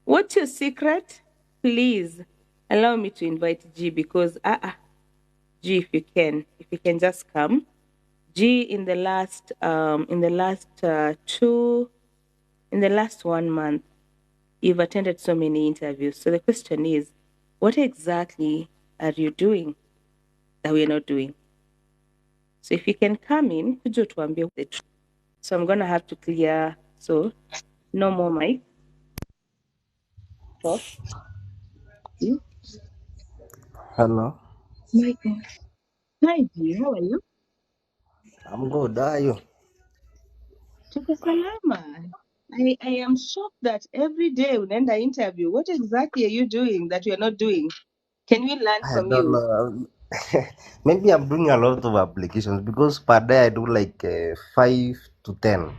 What's your secret? Please allow me to invite G because G, if you can just come. G in the last two in the last 1 month, you've attended so many interviews. So the question is, what exactly are you doing that we're not doing? So if you can come in, kuja tuambie the truth. So I'm gonna have to clear. So no more mic talk. You? Hello, My God. Hi G, how are you? I'm good. How are you? Tuko salama. I am shocked that every day unaenda interview. What exactly are you doing that we are not doing? Can we learn I from don't you? know. Maybe I'm doing a lot of applications because per day I do like 5 to 10.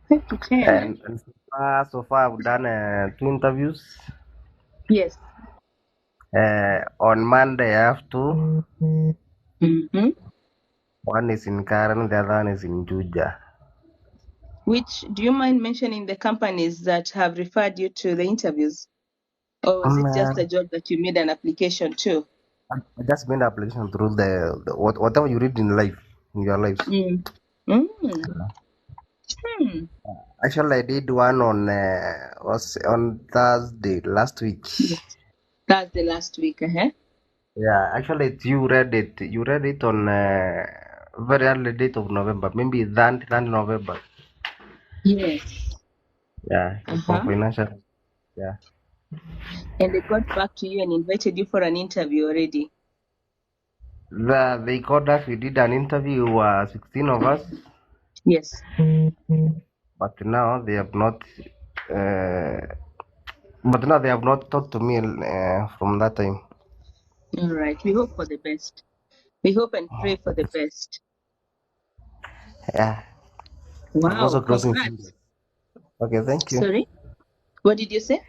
5 to 10, eh? And so far I've done 2 interviews. Yes. On Monday I have two. Mm-hmm. One is in Karen, the other one is in Juja. Which do you mind mentioning the companies that have referred you to the interviews? Or was it just a Man, job that you made an application to? I just made application through whatever you read in life, in your lives. Mm. Mm. Hmm. Actually, I did one was on Thursday last week. Yes. That's the last week, uh-huh. Yeah, actually, you read it. You read it on very early date of November, maybe that November. Yes. Yeah, for Uh-huh. financial. Yeah, And they got back to you and invited you for an interview already. they called us. We did an interview. 16 of us, Yes. but now they have not. Uh, but now they have not talked to me from that time. All right. We hope for the best. We hope and pray for the best. Yeah, I'm Wow. also crossing Congrats. fingers. Okay, thank you. Sorry. What did you say?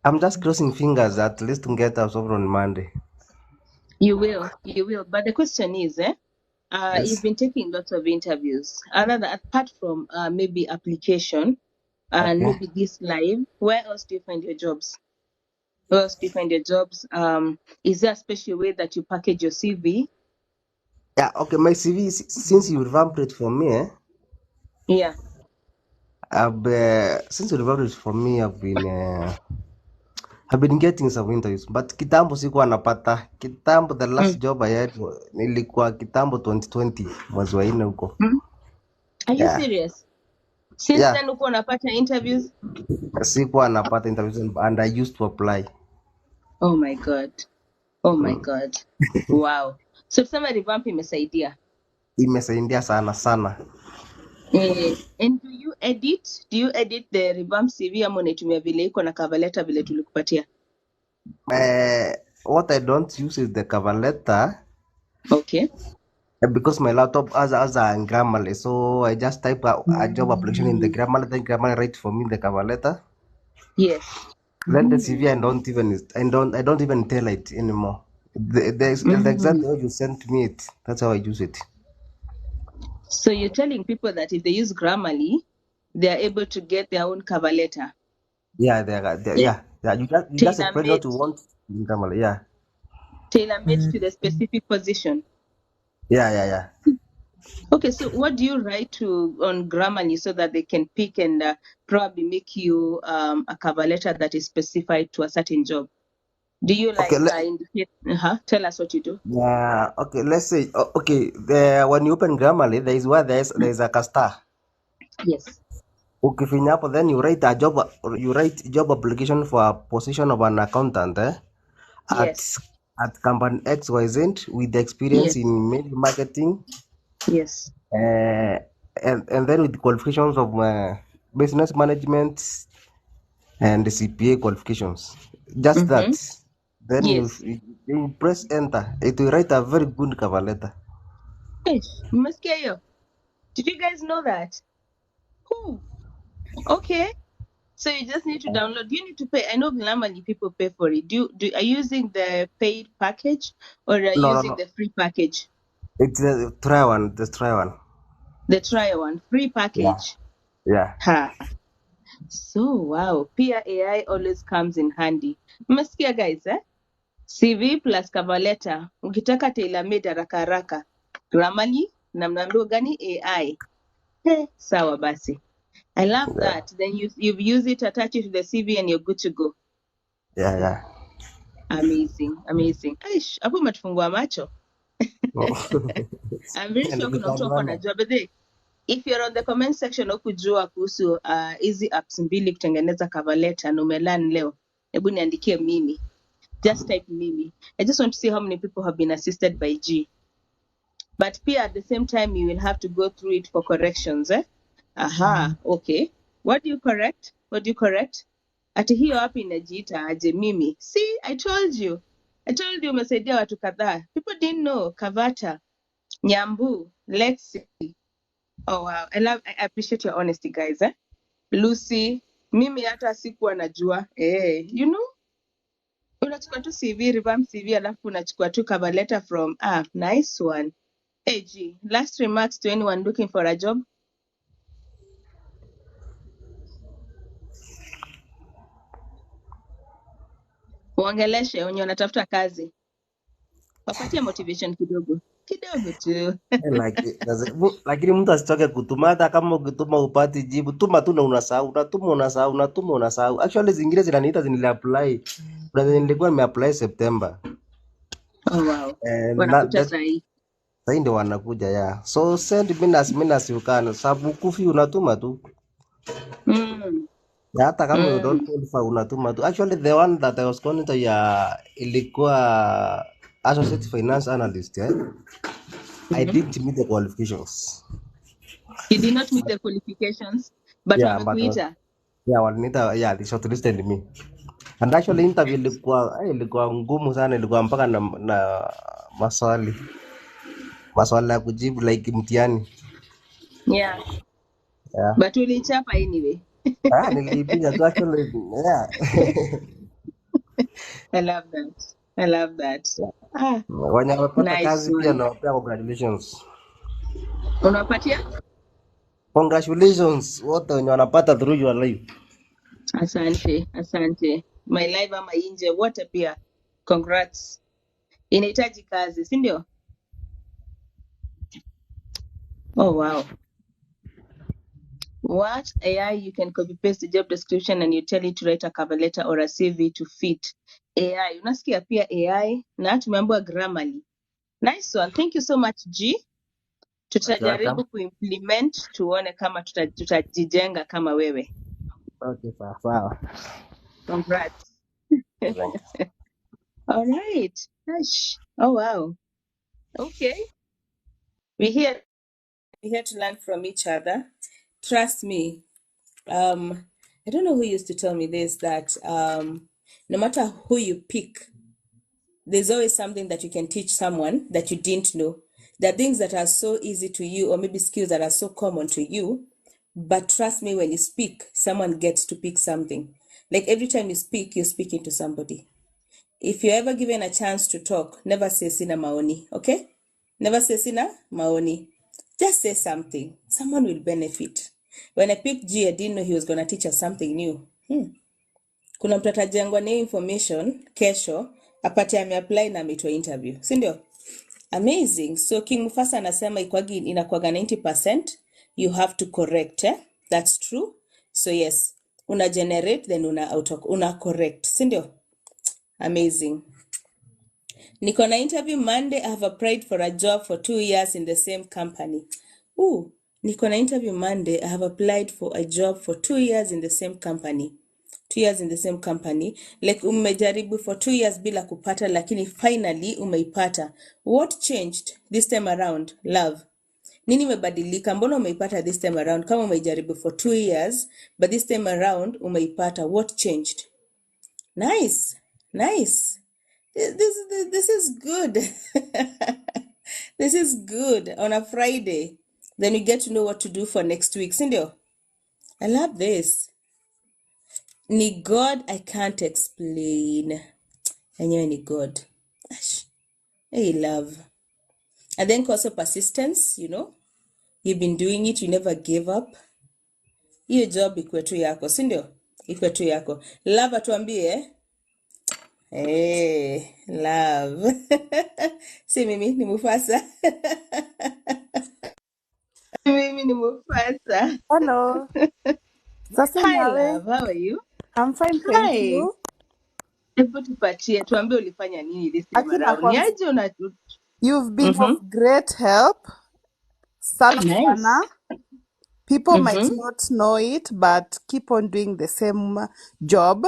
I'm just crossing fingers at least to get us over on Monday. You will. You will. But the question is, you've Yes. been taking lots of interviews. Other than, apart from maybe application and Okay. maybe this live, where else do you find your jobs? Where else do you find your jobs? Is there a special way that you package your CV? Yeah. Okay. My CV, since you revamped it for me, Yeah. since you revamped it for me, I've been getting some interviews, but kitambo sikuwa napata. Kitambo the last Mm. job I had nilikuwa kitambo 2020 mwezi wa 4 huko. Mm. Are you Yeah. serious? Since Yeah. then, uko unapata interviews? Sikuwa napata interviews and I used to apply. Oh my God. Oh my Mm. God. Wow. So tuseme revamp imesaidia. Imesaidia sana sana. And do you edit? Do you edit the revamp CV ama unaitumia vile iko na cover letter vile tulikupatia? What I don't use is the cover letter. Okay. Because my laptop has a Grammarly, so I just type a job application in the Grammarly, then Grammarly write for me the cover letter. Yes. Then the CV I don't even tell it anymore. The exact Mm. way you sent me it, that's how I use it. So you're telling people that if they use Grammarly, they are able to get their own cover letter. Yeah, Yeah. yeah. You just explain what Tailor-made, you want in Grammarly. Yeah, tailor-made to the specific position. yeah. Okay, so what do you write to on Grammarly so that they can pick and probably make you a cover letter that is specified to a certain job? Do you Okay, like indicate? Tell us what you do. yeah. Okay, let's say okay. When you open Grammarly, there is where there's a star. Yes. Ukifinya hapo, then you write job application for a position of an accountant. at Yes. at company XYZ with the experience in Yes. maybe marketing, Yes. uh, and then with qualifications of business management and the CPA qualifications. Just that. Mm-hmm. Then Yes. you press enter. It will write a very good cover letter. Mmesikia hiyo? Did you guys know that? Cool. Okay. So you just need to download. You need to pay. I know normally people pay for it. Are you using the paid package or are you No, using no. the free package? It's a try one. Just try one. The trial one, free Yeah, package. yeah. Ha. So wow, pia AI always comes in handy. Mmesikia guys eh? CV plus cover letter. Ukitaka tailor made haraka haraka. Grammarly na mnaambiwa gani AI. Sawa basi. I love Yeah, that. Then you've used it, attach it to the CV and you're good to go. yeah, yeah. Amazing, amazing. Aish, hapo umetufungua macho. I'm very And sure kuna mtu wako nikajuana. anajua. But then, if you're on the comment section hukujua kuhusu hizi apps mbili kutengeneza cover letter na umelearn leo, hebu niandikie mimi. Just type mimi. I just want to see how many people have been assisted by G. But pia at the same time you will have to go through it for corrections eh? Aha, okay. What do you correct? What do you correct? Ati hiyo hapa inajiita aje mimi. See, I told you. I told you umesaidia watu kadhaa. People didn't know. Kavata, Nyambu, Lexi. Oh wow. I appreciate your honesty guys eh? Lucy, mimi hata sikuwa najua. You know, unachukua tu CV, revamp CV alafu unachukua tu cover letter from nice one. G, last remarks to anyone looking for a job. Uongeleshe wenye wanatafuta kazi. Wapatie motivation kidogo. Kidogo tu. Lakini mtu asitoke kutuma, hata kama ukituma upati jibu, tuma tu na unasahau, unatuma unasahau. Actually zingine zinaniita zinili-apply. Kuna zenye nilikuwa nimeapply September. Oh wow. And Wanakuta that sahi. sasa ndio wanakuja ya. So send minus you can. Sababu kufi unatuma tu. Mm. Na hata kama you don't Mm. qualify unatuma tu. Actually the one that I was calling to ya ilikuwa associate finance analyst, yeah. I Mm-hmm. didn't meet the qualifications. You did not meet the qualifications, but Yeah, but wamekuita. yeah, walinita, yeah, they shortlisted me. And actually interview ilikuwa ngumu sana, ilikuwa mpaka na maswali maswali ya kujibu like mtihani. Yeah. Yeah. But ulichapa anyway. Nilipiga tu actually, yeah. I love that. I love that. Ah, Wenye wamepata nice kazi pia one. nawapea congratulations. Unawapatia? Congratulations wote wenye wanapata through your life. Asante, asante. My live ama nje wote pia. Congrats. Inahitaji kazi, si ndio? Oh wow. What AI you can copy paste the job description and you tell it to write a cover letter or a CV to fit. AI. Unasikia pia AI na tumeambiwa Grammarly. Nice one. Thank you so much G. Okay, welcome. Tutajaribu kuimplement tuone kama tutajijenga kama wewe. Okay, sawa. Congrats. Thanks. All right. Gosh. Oh wow. Okay. We're here. We're here to learn from each other. Trust me. I don't know who used to tell me this that no matter who you pick, there's always something that you can teach someone that you didn't know. There are things that are so easy to you, or maybe skills that are so common to you. But trust me, when you speak, someone gets to pick something. Like every time you speak, you're speaking to somebody. If you're ever given a chance to talk, never say sina maoni, okay? Never say sina maoni. Just say something. Someone will benefit. When I picked G, I didn't know he was going to teach us something new. Kuna mtu atajengwa na information kesho apate ameapply na ameitwa interview, si ndio? Amazing. So King Mufasa anasema inakuwaga 90%, you have to correct eh? That's true. So yes, una generate then una correct, si ndio? Amazing. Niko na interview Monday. I have applied for a job for 2 years in the same company. Ooh, niko na interview Monday. I have applied for a job for 2 years in the same company. 2 years in the same company. Like umejaribu for 2 years bila kupata, lakini finally umeipata. What changed this time around? Love. Nini imebadilika? Mbona umeipata this time around? Kama umejaribu for 2 years, but this time around umeipata. What changed? Nice. Nice. This is good. This is good on a Friday. Then we get to know what to do for next week. Sindio? I love this. Ni God I can't explain. Enyewe ni God. Ash. Hey, love. And then also persistence, you know. You've been doing it, you never gave up. hiyo job ikuwe tu yako, si ndio? Ikuwe tu yako. Love atuambie. Love. Si mimi ni Mufasa. Mimi ni Mufasa. Hello. Sasa Hi nawe? love, how are you? I'm fine, thank Hi. you. Hebu tupatie, tuambie ulifanya nini this time Akina around. Ni kwams, aje una you've been of Mhm. great help. Sana Nice. sana. People might Mhm. not know it, but keep on doing the same job.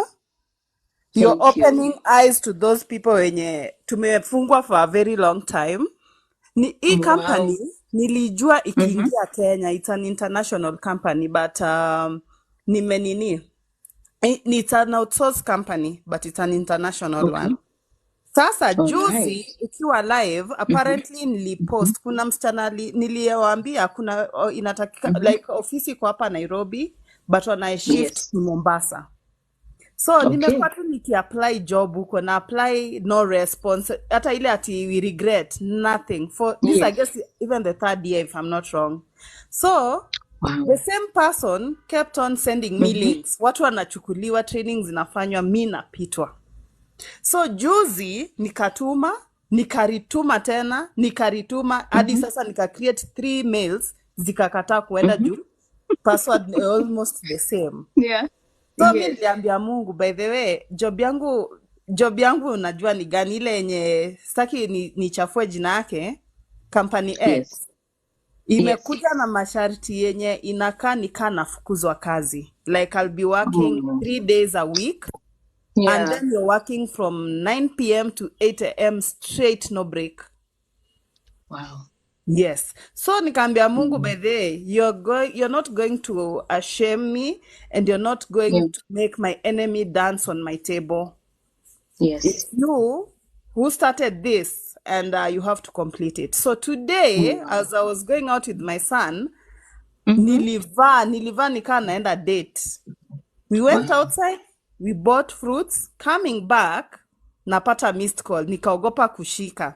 You're Thank you. opening eyes to those people wenye tumefungwa for a very long time. Hii Wow. company nilijua Mhm. ikiingia Kenya, it's an international company, but nimenini, it's an outsourced company, but it's an international one. Okay. Sasa Oh, juzi nice. ukiwa live Mhm. apparently nilipost, kuna msichana niliyewaambia kuna inatakika Mhm. like ofisi kwa hapa Nairobi but wana shift Yes. to Mombasa. So nimekuwa Okay. tu nikiapply job huko na apply, no response, hata ile ati we regret nothing for this. I Yes. guess even the third year if I'm not wrong. So the Wow. same person kept on sending me Mhm. links, watu wanachukuliwa, training zinafanywa, mi napitwa. So juzi nikatuma, nikarituma tena, nikarituma hadi Mhm. sasa nika create 3 mails zikakataa kuenda Mhm. juu password ni almost the same. Yeah. So mi Yes. niliambia Mungu, by the way, job yangu unajua ni gani, ile yenye sitaki nichafue jina yake, Company Yes. X Yes. imekuja na masharti yenye inakaa nikaa nafukuzwa kazi, like I'll be working Oh. 3 days a week and Yeah. then you're working from 9 p.m. to 8 a.m. straight, no break. Wow. Yes. So nikaambia Mungu, by Mm. the way, you're not going to shame me and you're not going Yeah. to make my enemy dance on my table. Yes. It's you who started this and you have to complete it. So today, Wow. as I was going out with my son, Mhm. nilivaa nikaa naenda date. We went Wow. outside, we bought fruits, coming back, napata missed call, nikaogopa kushika.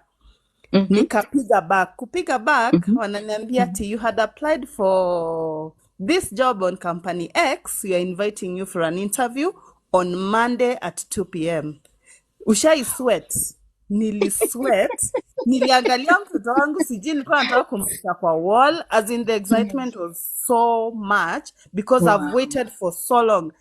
Mhm. Nikapiga back. Kupiga back, Mhm. wananiambia Mhm. ati you had applied for this job on Company X. We are inviting you for an interview on Monday at 2 p.m. Ushai sweat. Nilisweat. Niliangalia mtoto wangu, sijui nilikuwa nataka kumfika kwa wall, as in the Yes. excitement was so much because I've Wow. waited for so long.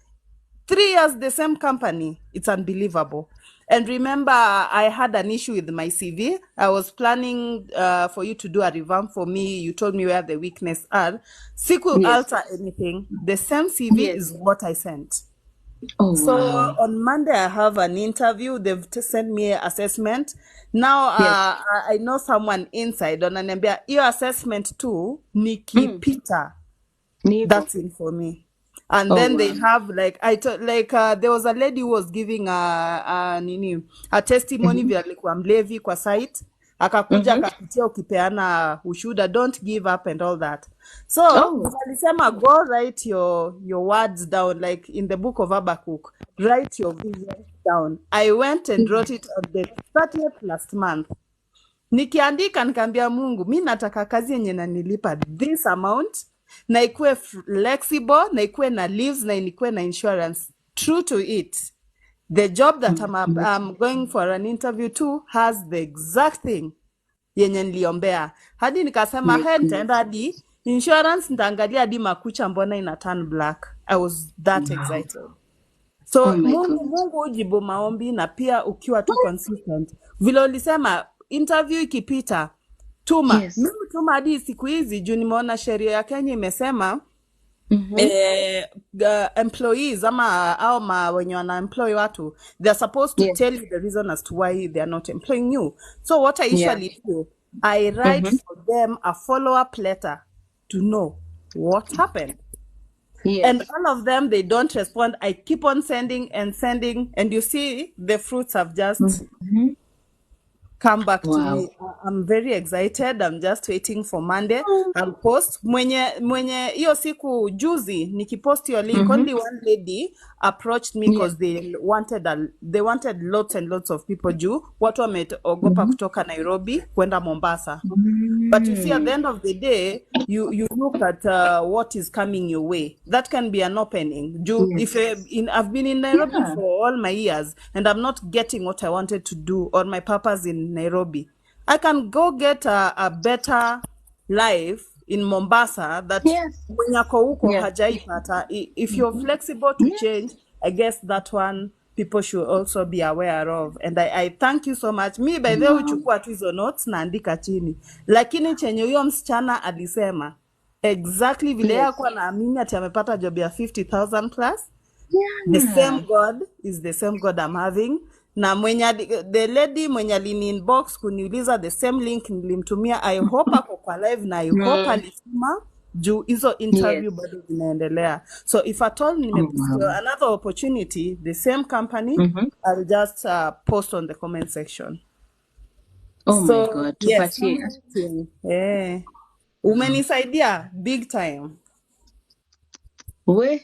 3 years, the same company. It's unbelievable. And remember, I had an issue with my CV. I was planning for you to do a revamp for me. You told me where the weakness are. Siku Yes. alter anything. The same CV is Yes. what I sent. Oh, So wow. on Monday, I have an interview. They've sent me an assessment. Now Yes. I know someone inside. Wananiambia hiyo assessment too, Mm. nikipita, Ni hivyo. that's it for me. And Oh, then they wow. have like there was a lady who was giving a testimony Mhm. vile alikuwa mlevi kwa site, akakuja Mhm. akapitia ukipeana ushuda, don't give up and all that. So Oh. alisema go write your words down, like in the book of Habakkuk, write your vision down. I went and Mm. wrote it on the 30th last month. Nikiandika nikaambia Mungu, mi nataka kazi yenye nanilipa this amount na ikuwe flexible na ikuwe na leaves na ikuwe na insurance. True to it, the job that I'm going for an interview to has the exact thing yenye niliombea, hadi nikasema My he, nitaenda goodness. hadi insurance, nitaangalia hadi makucha mbona ina turn black. I was that Wow. excited. So Oh my Mungu goodness. Mungu hujibu maombi, na pia ukiwa tu consistent. Vile ulisema interview ikipita, tuma. Yes. Mimi tuma hadi siku hizi juu nimeona sheria ya Kenya imesema Mhm. employees ama au wenye wana employ watu, they're supposed to Yes. tell you the reason as to why they are not employing you. So what I Yeah. usually do, I write Mhm. for them a follow-up letter to know what happened. And Yes. all of them, they don't respond. I keep on sending and sending, and you see the fruits have just Mhm. come back to Wow. me. I'm very excited. I'm just waiting for Monday. I'll post. Mwenye hiyo siku juzi nikipost your link, Mm-hmm. only one lady approached me Yeah. because they wanted lots and lots of people juu watu wameogopa Mm-hmm. kutoka Nairobi kwenda Mombasa. But you see, at the Mm. end of the day, you look at what is coming your way. That can be an opening. If Yes. I've been in Nairobi Yeah. for all my years and I'm not getting what I wanted to do or my purpose in Nairobi, I can go get a better life in Mombasa that Yes. mwenye ako huko Yeah. hajaipata. If you're flexible to Yes. change, I guess that one people should also be aware of. And I thank you so much. Mi by the way Wow. uchukua tu hizo notes naandika chini, lakini chenye huyo msichana alisema exactly vile yeye Yes. hakuwa naamini ati amepata job ya 50,000 plus. The same Yeah. God is the same God I'm having. Na the lady mwenye alini inbox kuniuliza the same link nilimtumia, I hope ako kwa live na I hope Mm. alisema juu hizo interview Yes. bado zinaendelea. So if at all Oh, wow. another opportunity, the same company, Mm-hmm. I'll just post on the comment section. Oh my So God. yes, Tupatie. I'm waiting. Umenisaidia big time. We, I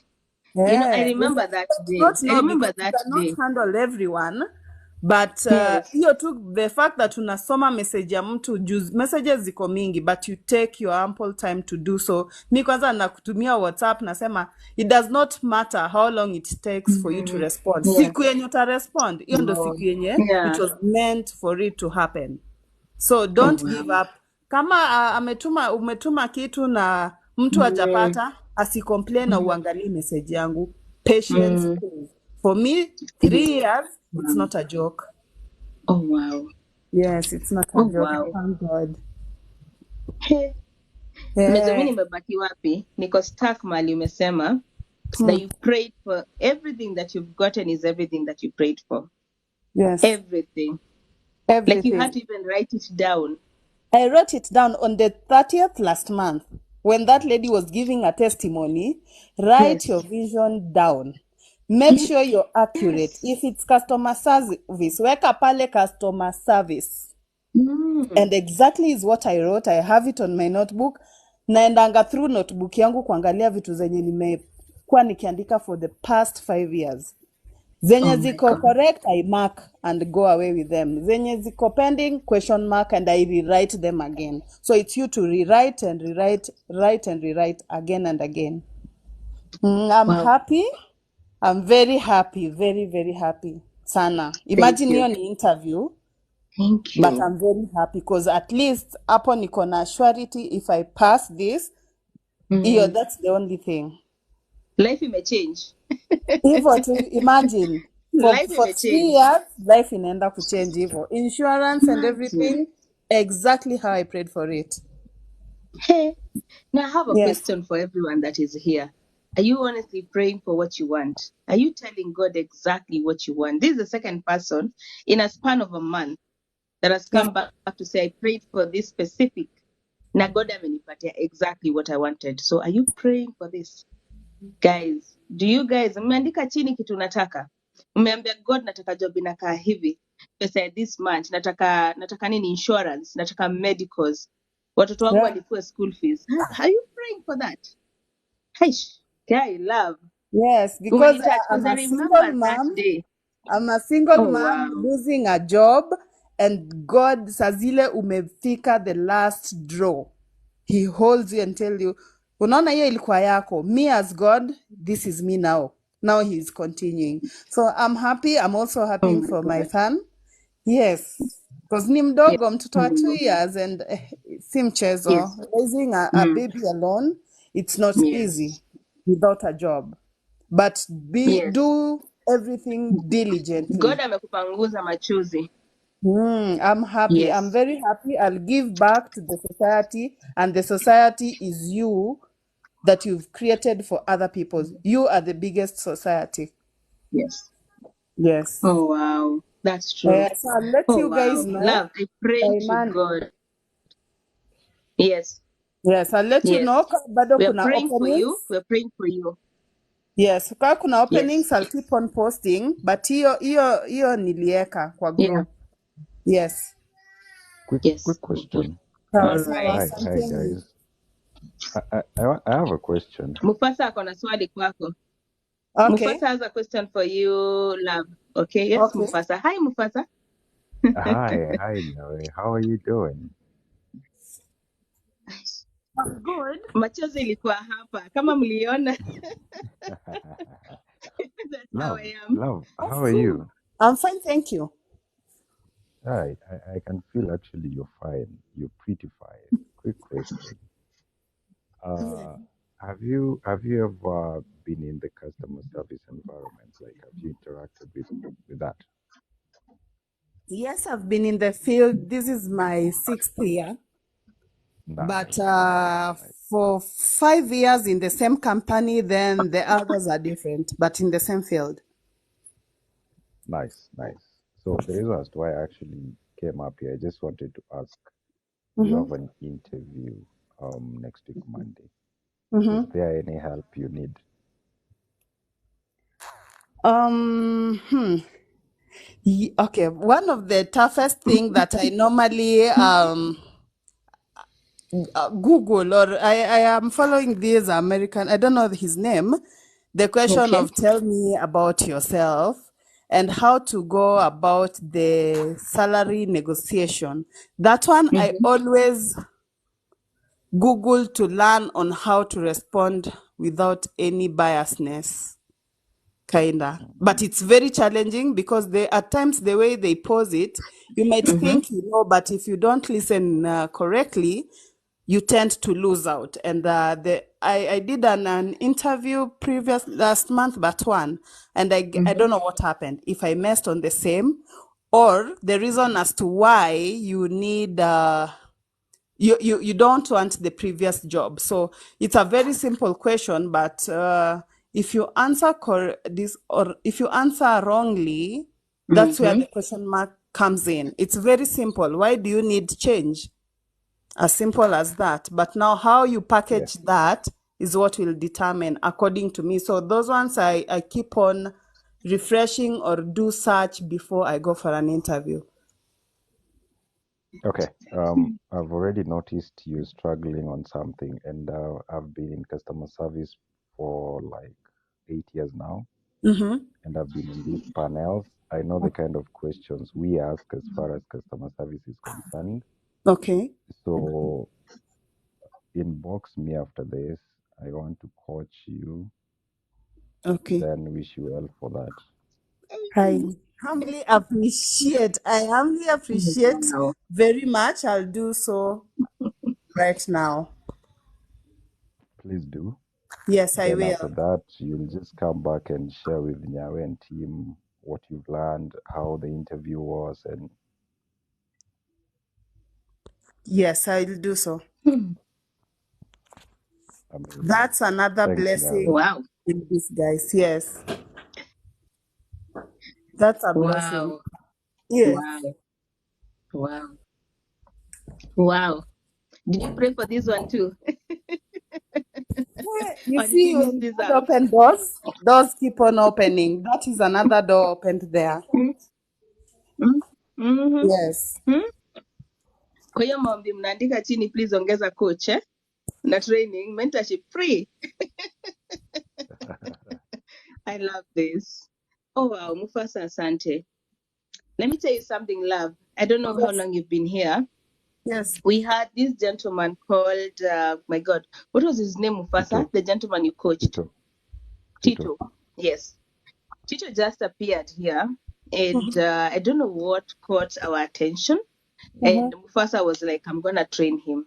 Yeah, remember that day. not I know remember because you that cannot day. handle everyone, but Yes. hiyo tu the fact that unasoma message ya mtu messages ziko mingi but you take your ample time to do so. Mi kwanza nakutumia WhatsApp nasema it does not matter how long it takes for you to Mm. respond. Yeah. Siku yenye uta respond, hiyo ndo Oh. siku yenye Yeah. it was meant for it to happen. So Oh, don't wow. give up. Kama umetuma kitu na mtu Mm. hajapata, asicomplain na Mm. uangalie message yangu. Patience, Mm. please. For me, 3 Yes. years, it's Wow. not a joke. Oh, wow. Yes, it's not a Oh, joke. wow. Thank God. He. Unajua mi Yeah. nimebaki wapi? Niko stuck mali umesema that Hmm. you prayed for everything that you've gotten is everything that you prayed for. Yes. Everything. Like you had Everything. to even write it down. I wrote it down on the 30th last month when that lady was giving a testimony. Write Yes. your vision down. Make sure you're accurate. Yes. If it's customer service, weka pale customer service. Mm. And exactly is what I wrote. I have it on my notebook. Naendanga through notebook yangu kuangalia vitu zenye nimekuwa nikiandika for the past 5 years. Zenye Oh my ziko God. correct, I mark and go away with them. Zenye ziko pending, question mark, and I rewrite them again. So it's you to rewrite and rewrite, write and rewrite again and again. I'm Wow. happy. I'm very happy. Very, very happy. Sana. Thank Imagine you. hiyo ni interview, Thank but you. I'm very happy because at least hapo niko na surety if I pass this, hiyo, Mm. that's the only thing. Life imechange. Hivyo tu imagine Life for 3 imechange. years life inaenda kuchange hivyo, insurance and Imagine. everything exactly how I prayed for it. Hey, now I have a Yes. question for everyone that is here. Are you honestly praying for what you want? Are you telling God exactly what you want? This is the second person in a span of a month that has come back to say, I prayed for this specific. Na God amenipatia exactly what I wanted. So are you praying for this? Guys, do you guys, mmeandika chini kitu nataka? Mmeambia God nataka job inakaa hivi. Pesa ya this month, nataka nini insurance, nataka medicals. Watoto wangu Yeah. walipua school fees. Are you praying for that? Hish, guy, love. Yes, because Umenitouch I'm because I a single remember that mom. day. I'm a single Oh, mom wow. losing a job, and God saa zile umefika the last draw, he holds you and tell you, unaona hiyo ilikuwa yako. Me as God, this is me now. Now he's continuing. So I'm happy. I'm also Oh, happy my for my God. son. Yes, because ni Yes. mdogo, mtoto wa 2 Mm. years, and si mchezo. Yes. Raising a Mm. baby alone, it's not easy Yes. without a job. But Yes. do everything diligently. God amekupanguza machozi. I'm happy. I'm Yes. very happy. I'll give back to the society, and the society is you that you've created for other people. You are the biggest society. Yes. Yes. Oh, wow. That's true. So I'll let Oh, you guys wow. know Love, I pray by to Monday. God. Yes. Yes, I'll let you Yes. know kama bado We are kuna praying for you. openings. We are praying for you. Yes, kama kuna openings, Yes. I'll keep on posting, but hiyo nilieka kwa Yeah. group. Yes. Quick Yes. question. Sawa All sawa, right. Hi asanteni. guys. I have a question. Mufasa ako na swali kwako. Okay, Mufasa has a question for you, love. Okay, yes, okay. Mufasa. Hi, Mufasa. Hi, Nyawe. How are you doing? I'm good. Machozi ilikuwa hapa. Kama mliona, that's how Love, I am. love, I'm how are fine. you? I'm fine, thank you. I can feel actually you're fine. You're pretty fine. Quick question. Yeah. Uh, have you ever been in the customer service environment? Like, have you interacted with that? Yes, I've been in the field. This is my 6th year, but Nice, nice, nice, for 5 years in the same company, then the others are different, but in the same field. nice, nice. So the reason as to why I actually came up here, I just wanted to ask. You Mm-hmm. have an interview next week Monday. Mm-hmm. Is there any help you need? Um, hmm. Okay, one of the toughest thing that I normally Google, or I am following this American, I don't know his name, the question Okay. of tell me about yourself and how to go about the salary negotiation. That one I Mm-hmm. always Google to learn on how to respond without any biasness, kinda. But it's very challenging because they at times the way they pose it, you might Mm-hmm. think you know, but if you don't listen correctly, you tend to lose out. And I did an interview previous last month, but one, and I Mm-hmm. don't know what happened. If I messed on the same, or the reason as to why you need you don't want the previous job. So it's a very simple question, but if you answer this, or if you answer wrongly, that's where Mm-hmm. the question mark comes in. It's very simple. Why do you need change? As simple as that. But now how you Yeah. package that is what will determine, according to me. So those ones I keep on refreshing or do search before I go for an interview. Okay. I've already noticed you struggling on something, and I've been in customer service for like 8 years now, Mm-hmm. and I've been in these panels. I know the kind of questions we ask as far as customer service is concerned. Okay. So inbox me after this. I want to coach you, Okay. then wish you well for that. I I humbly appreciate Wow. very much. I'll do so right now. Please do. Yes, I Then after will. that, you'll just come back and share with Nyawe and team what you've learned, how the interview was, and Yes, I'll do so. Hmm. amazing. That's another Thanks, blessing Nyawe. Wow. in disguise. Yes, that's a blessing. Wow. Yes. Wow. Wow. Wow. Did you pray for this one too? You Or did see, you miss when this God out? open doors, doors keep on opening. That is another door opened there. Mm-hmm. Mm-hmm. Yes. Kwa hiyo maombi mnaandika chini, please ongeza coach na training, mentorship free. I love this. Oh wow, Mufasa Asante. Let me tell you something, love. I don't know how Yes. long you've been here. Yes. We had this gentleman called, my God, what was his name, Mufasa? Tito, The gentleman you coached, Tito, Tito. Tito. Yes. Tito just appeared here, and I don't know what caught our attention. And Mm-hmm. Mufasa was like, I'm going to train him.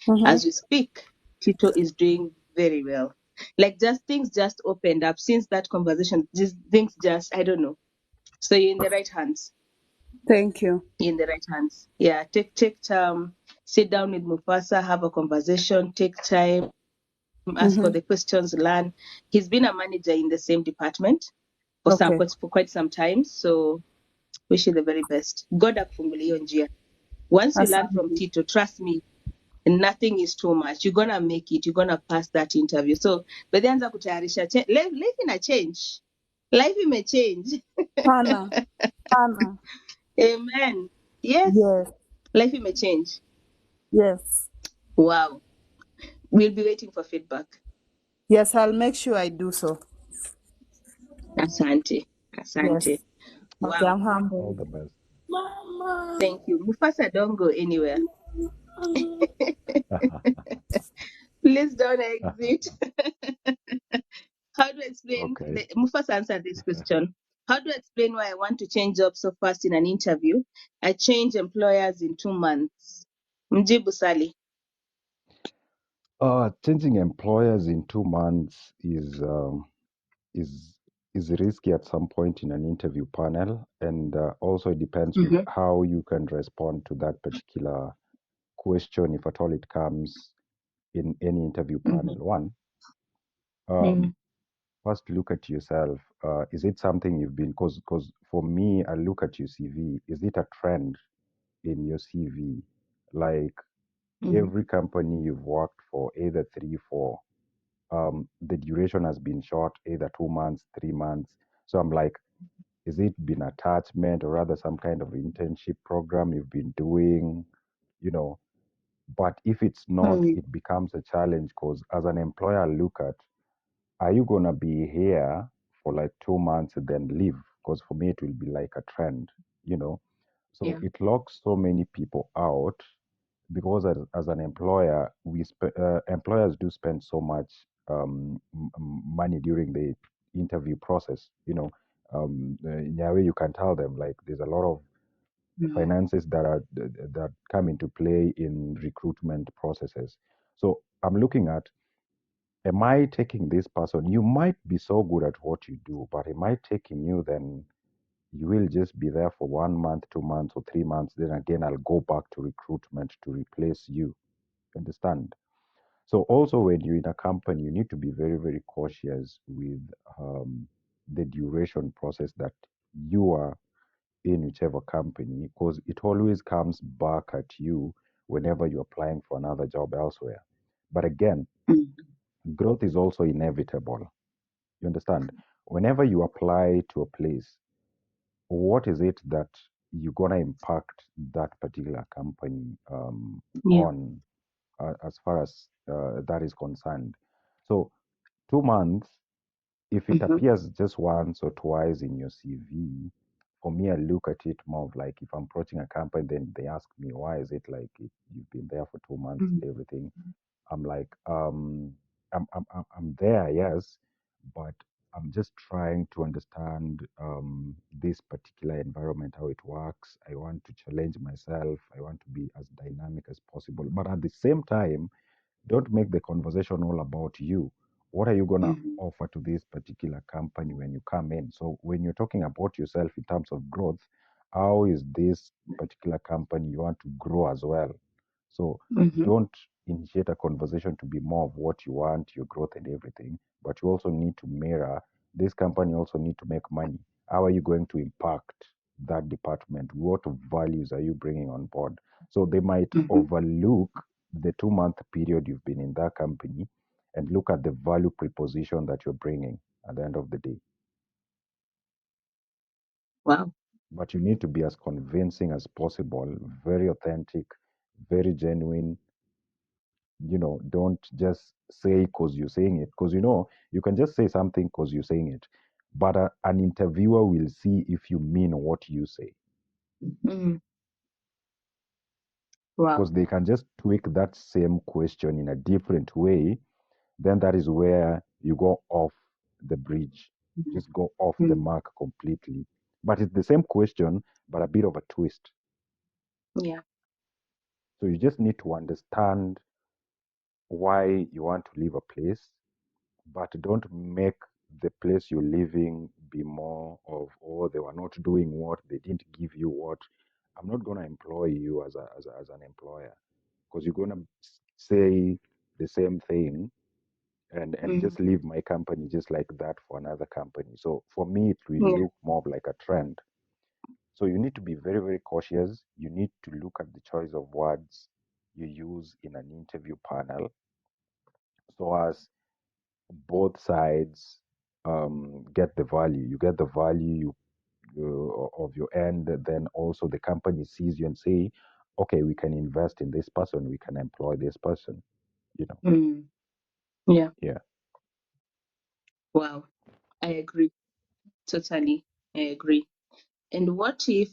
Mm-hmm. As we speak, Tito is doing very well. Like, just things just opened up since that conversation. Just things just, I don't know. So you're in the right hands. Thank you. You're in the right hands. Yeah, take time, sit down with Mufasa, have a conversation, take time, ask all Mm-hmm. the questions, learn. He's been a manager in the same department for Okay. quite some time. So wish you the very best. God akufungulie hiyo njia. Once you learn from Asante. Tito, trust me, nothing is too much. You're gonna make it. You're gonna pass that interview. So bedhianza kutayarisha life ina change. Life may change. Hana. Hana. Amen. Yes. Yes. Life may change. Yes. Wow. We'll be waiting for feedback. Yes, I'll make sure I do so. Asante. Asante. Yes. Okay, Wow. I'm All humbled. the best. Thank you. Mufasa, don't go anywhere. Please don't exit. How do I explain? Okay. Mufasa answered this question. How do I explain why I want to change jobs so fast in an interview? I change employers in 2 months. Mjibu Sali. Changing employers in 2 months is is risky at some point in an interview panel, and also it depends with Mm-hmm. how you can respond to that particular question, if at all it comes in any interview panel. Mm-hmm. One, um, first look at yourself. Is it something you've been? Because for me, I look at your CV. Is it a trend in your CV? Like Mm-hmm. every company you've worked for, either three, four, the duration has been short, either 2 months, 3 months. So I'm like, is it been attachment or rather some kind of internship program you've been doing? You know, but if it's not, Mm-hmm. it becomes a challenge because as an employer, look at, are you gonna be here for like 2 months and then leave? Because for me, it will be like a trend, you know. So Yeah. it locks so many people out because as an employer, employers do spend so much money during the interview process. In a way, you can tell them like there's a lot of Mm-hmm. finances that come into play in recruitment processes. So I'm looking at, am I taking this person? You might be so good at what you do, but am I taking you? Then you will just be there for 1 month, 2 months, or 3 months. Then again, I'll go back to recruitment to replace you. Understand? So also when you're in a company, you need to be very, very cautious with the duration process that you are in whichever company, because it always comes back at you whenever you're applying for another job elsewhere. But again, growth is also inevitable. You understand? Whenever you apply to a place, what is it that you're gonna impact that particular company Yeah. on, as far as that is concerned? So 2 months, if it Mm-hmm. appears just once or twice in your CV, for me, I look at it more of like if I'm approaching a company, then they ask me, why is it like you've been there for 2 months Mm-hmm. and everything? I'm like, I'm there, yes, but I'm just trying to understand this particular environment, how it works. I want to challenge myself. I want to be as dynamic as possible. But at the same time, don't make the conversation all about you. What are you going to Mm-hmm. offer to this particular company when you come in? So, when you're talking about yourself in terms of growth, how is this particular company you want to grow as well? So, Mm-hmm. don't initiate a conversation to be more of what you want, your growth and everything, but you also need to mirror this company also need to make money. How are you going to impact that department? What values are you bringing on board? So they might Mm-hmm. overlook the 2 month period you've been in that company and look at the value proposition that you're bringing at the end of the day. Wow. But you need to be as convincing as possible, very authentic, very genuine. Don't just say because you're saying it, because you can just say something because you're saying it, but an interviewer will see if you mean what you say, Mm-hmm. Wow. because they can just tweak that same question in a different way. Then that is where you go off the bridge, just go off the Mm-hmm. mark completely. But it's the same question, but a bit of a twist. Yeah. So you just need to understand why you want to leave a place, but don't make the place you're living be more of, oh, they were not doing what, they didn't give you what. I'm not going to employ you as an employer, because you're going to say the same thing and Mm-hmm. just leave my company just like that for another company. So for me, it will Yeah. look more of like a trend. So you need to be very, very cautious. You need to look at the choice of words you use in an interview panel so as both sides get the value. You get the value of your end, then also the company sees you and say, okay, we can invest in this person, we can employ this person, you know. Mm. Yeah. Yeah. Wow. I agree. Totally. I agree. And what if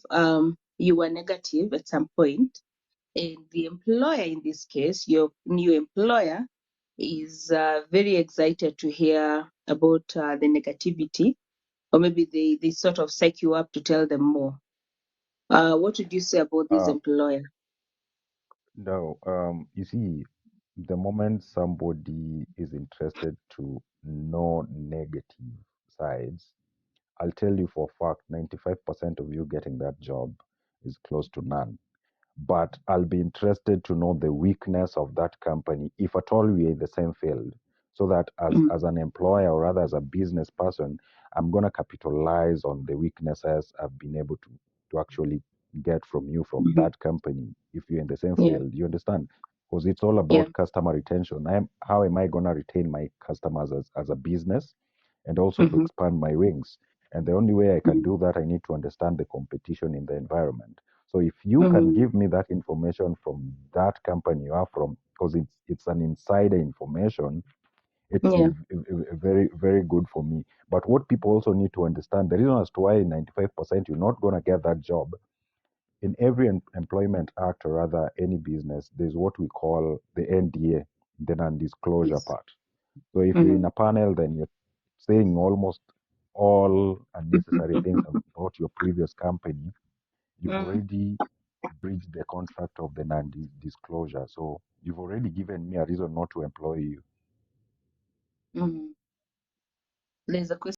you were negative at some point, and the employer in this case, your new employer, is very excited to hear about the negativity, or maybe they sort of psych you up to tell them more. What would you say about this Uh, employer? no, you see, the moment somebody is interested to know negative sides, I'll tell you for a fact, 95% of you getting that job is close to none. But I'll be interested to know the weakness of that company, if at all we are in the same field, so that Mm, as an employer or rather as a business person, I'm gonna capitalize on the weaknesses I've been able to actually get from you from mhm. that company if you're in the same Yeah, field. You understand? Because it's all yeah. about customer retention. How am I gonna retain my customers as a business and also to Mm-hmm, expand my wings? And the only way I can do that, I need to understand the competition in the environment. So if you can mm-hmm, give me that information from that company you are from, because it's an insider information, it will yeah. be very very good for me. But what people also need to understand, the reason as to why 95% you're not going to get that job in every employment act or rather any business, there's what we call the NDA, the non-disclosure Yes. part. So if you're in Mm-hmm, a panel, then you're saying almost all unnecessary things about your previous company. You've mm-hmm, already breached the contract of the non-disclosure. So you've already given me a reason not to employ you. mm-hmm. There's a question.